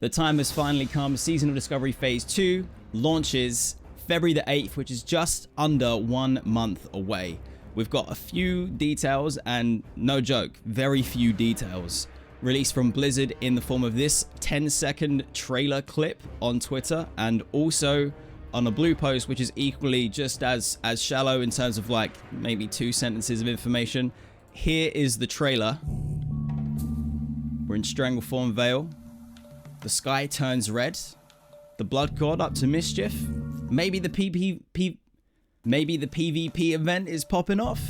The time has finally come. Season of Discovery Phase 2 launches February the 8th, which is just under 1 month away. We've got a few details, and no joke, very few details, released from Blizzard in the form of this 10-second trailer clip on Twitter, and also on a blue post, which is equally just as shallow in terms of like maybe 2 sentences of information. Here is the trailer. We're in Stranglethorn Vale. The sky turns red. The Blood God up to mischief. Maybe the PvP event is popping off.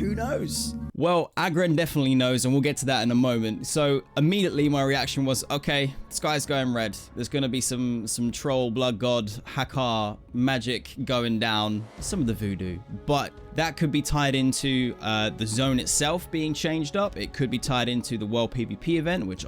Who knows? Well, Agren definitely knows, and we'll get to that in a moment. So immediately my reaction was, okay, the sky's going red. There's going to be some troll, Blood God, Hakkar magic going down. Some of the voodoo. But that could be tied into the zone itself being changed up. It could be tied into the World PvP event, which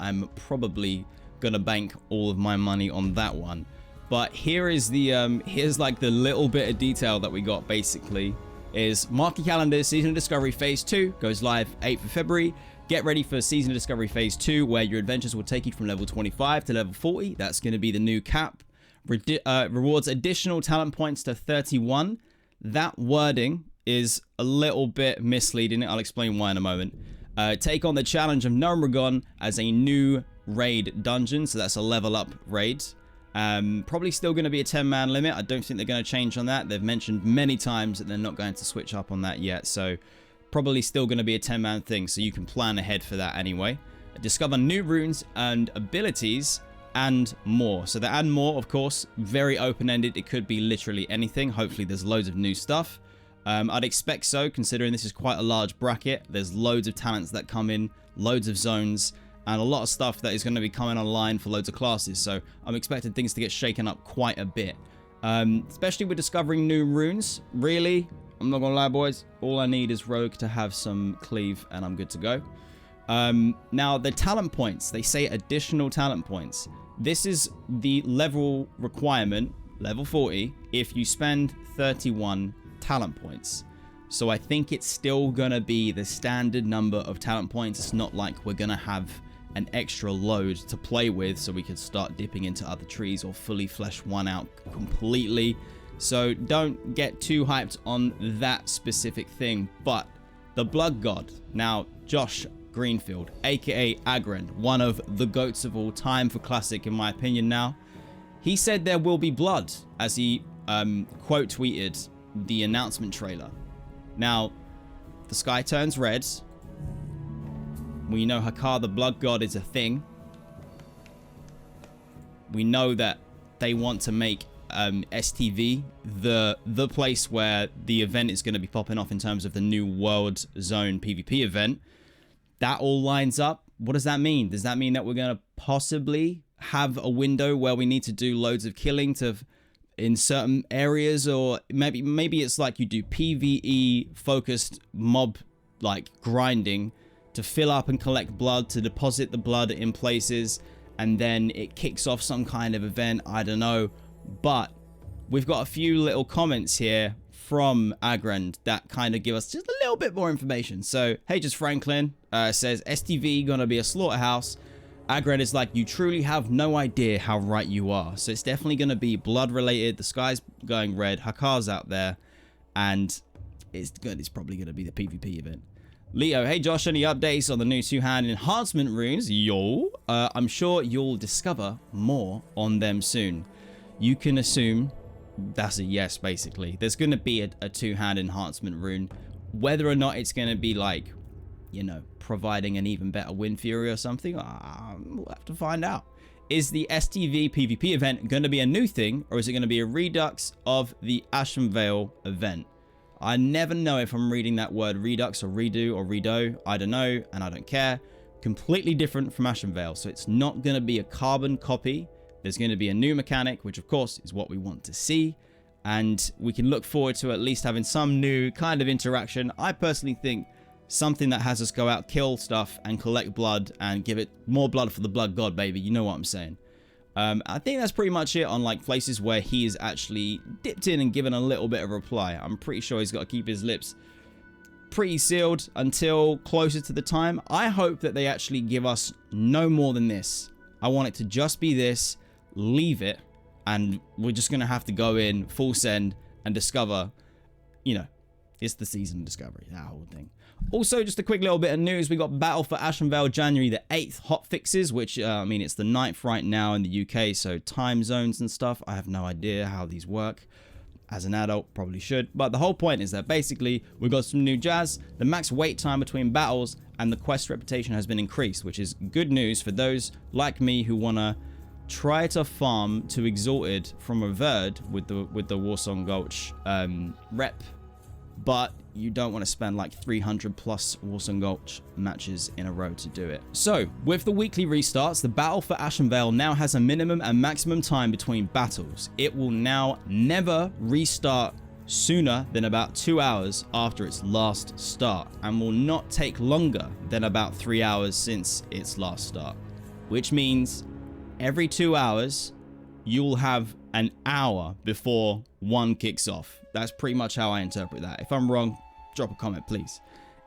I'm probably gonna bank all of my money on that one. But here is the here's like the little bit of detail that we got. Basically is mark your calendar. Season of Discovery Phase 2 goes live 8th of February. Get ready for Season of Discovery Phase 2, where your adventures will take you from level 25 to level 40. That's going to be the new cap. Rewards additional talent points to 31. That wording is a little bit misleading. I'll explain why in a moment. Take on the challenge of Nomragon as a new raid dungeon, so that's a level up raid. Probably still going to be a 10-man limit. I don't think they're going to change on that. They've mentioned many times that they're not going to switch up on that yet, so probably still going to be a 10-man thing, so you can plan ahead for that anyway. Discover new runes and abilities and more. So the and more, of course, very open-ended. It could be literally anything. Hopefully there's loads of new stuff. I'd expect so, considering this is quite a large bracket. There's loads of talents that come in, loads of zones, and a lot of stuff that is going to be coming online for loads of classes. So I'm expecting things to get shaken up quite a bit. Especially with discovering new runes. Really, I'm not going to lie, boys. All I need is Rogue to have some cleave, and I'm good to go. Now, the talent points. They say additional talent points. This is the level requirement, level 40, if you spend 31 talent points. So I think it's still gonna be the standard number of talent points. It's not like we're gonna have an extra load to play with so we can start dipping into other trees or fully flesh one out completely. So don't get too hyped on that specific thing. But the Blood God, now Josh Greenfield, aka Agren, one of the GOATs of all time for Classic in my opinion now, he said there will be blood as he quote tweeted the announcement trailer. Now, the sky turns red. We know Hakkar the Blood God is a thing. We know that they want to make STV the place where the event is going to be popping off in terms of the new World Zone PvP event. That all lines up. What does that mean? Does that mean that we're going to possibly have a window where we need to do loads of killing in certain areas, or maybe it's like you do PvE focused mob like grinding to fill up and collect blood, to deposit the blood in places, and then it kicks off some kind of event. I don't know, but we've got a few little comments here from Agrand that kind of give us just a little bit more information. So Just Franklin says STV gonna be a slaughterhouse. Agrand is like, you truly have no idea how right you are. So it's definitely going to be blood related. The sky's going red. Hakkar's out there. And it's probably going to be the PvP event. Leo, hey Josh, any updates on the new 2-hand enhancement runes? Yo, I'm sure you'll discover more on them soon. You can assume that's a yes, basically. There's going to be a 2-hand enhancement rune. Whether or not it's going to be like, you know, providing an even better Wind Fury or something, we'll have to find out. Is the STV PvP event going to be a new thing, or is it going to be a redux of the Ashenvale event? I never know if I'm reading that word redux or redo or redo. I don't know, and I don't care. Completely different from Ashenvale, so it's not going to be a carbon copy. There's going to be a new mechanic, which of course is what we want to see, and we can look forward to at least having some new kind of interaction. I personally think something that has us go out, kill stuff, and collect blood, and give it more blood for the Blood God, baby. You know what I'm saying. I think that's pretty much it on like places where he is actually dipped in and given a little bit of reply. I'm pretty sure he's got to keep his lips pretty sealed until closer to the time. I hope that they actually give us no more than this. I want it to just be this, leave it, and we're just going to have to go in full send and discover, you know, it's the season of discovery, that whole thing. Also, just a quick little bit of news. We got Battle for Ashenvale January the 8th hot fixes, which, I mean, it's the 9th right now in the UK, so time zones and stuff. I have no idea how these work. As an adult, probably should. But the whole point is that basically, we got some new jazz. The max wait time between battles and the quest reputation has been increased, which is good news for those like me who want to try to farm to Exalted from Revered with the Warsong Gulch rep, but you don't want to spend like 300 plus Warsong Gulch matches in a row to do it. So, with the weekly restarts, the Battle for Ashenvale now has a minimum and maximum time between battles. It will now never restart sooner than about 2 hours after its last start, and will not take longer than about 3 hours since its last start, which means every 2 hours you'll have an hour before one kicks off. That's pretty much how I interpret that. If I'm wrong, drop a comment, please.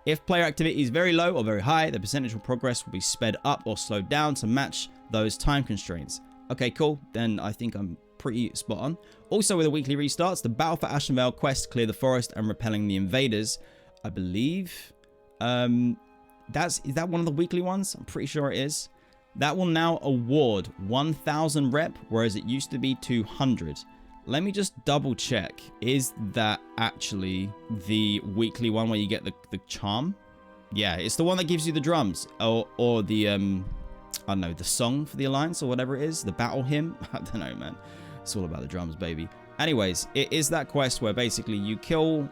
If player activity is very low or very high, the percentage of progress will be sped up or slowed down to match those time constraints. Okay, cool. Then I think I'm pretty spot on. Also, with the weekly restarts, the Battle for Ashenvale quest, clear the forest and repelling the invaders, I believe. Is that one of the weekly ones? I'm pretty sure it is. That will now award 1,000 rep, whereas it used to be 200. Let me just double check. Is that actually the weekly one where you get the charm? Yeah, it's the one that gives you the drums or the, I don't know, the song for the Alliance or whatever it is. The battle hymn. I don't know, man. It's all about the drums, baby. Anyways, it is that quest where basically you kill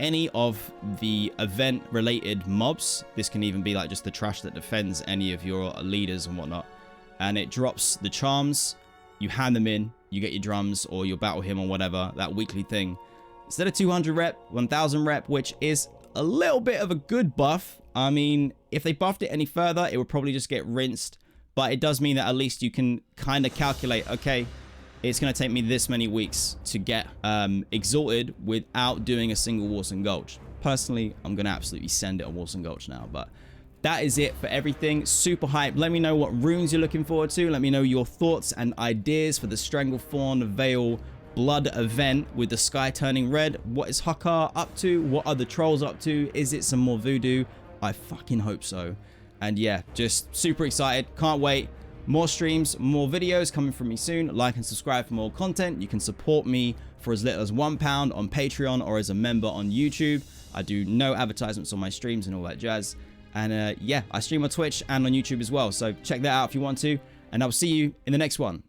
any of the event-related mobs. This can even be like just the trash that defends any of your leaders and whatnot. And it drops the charms. You hand them in, you get your drums or your battle hymn or whatever, that weekly thing. Instead of 200 rep, 1000 rep, which is a little bit of a good buff. I mean, if they buffed it any further, it would probably just get rinsed. But it does mean that at least you can kind of calculate, okay, it's going to take me this many weeks to get Exalted without doing a single Warsong Gulch. Personally, I'm going to absolutely send it a Warsong Gulch now, but that is it for everything. Super hype. Let me know what runes you're looking forward to. Let me know your thoughts and ideas for the Stranglethorn Vale Blood event with the sky turning red. What is Hakkar up to? What are the trolls up to? Is it some more voodoo? I fucking hope so. And yeah, just super excited. Can't wait. More streams, more videos coming from me soon. Like and subscribe for more content. You can support me for as little as £1 on Patreon or as a member on YouTube. I do no advertisements on my streams and all that jazz. And yeah, I stream on Twitch and on YouTube as well. So check that out if you want to. And I'll see you in the next one.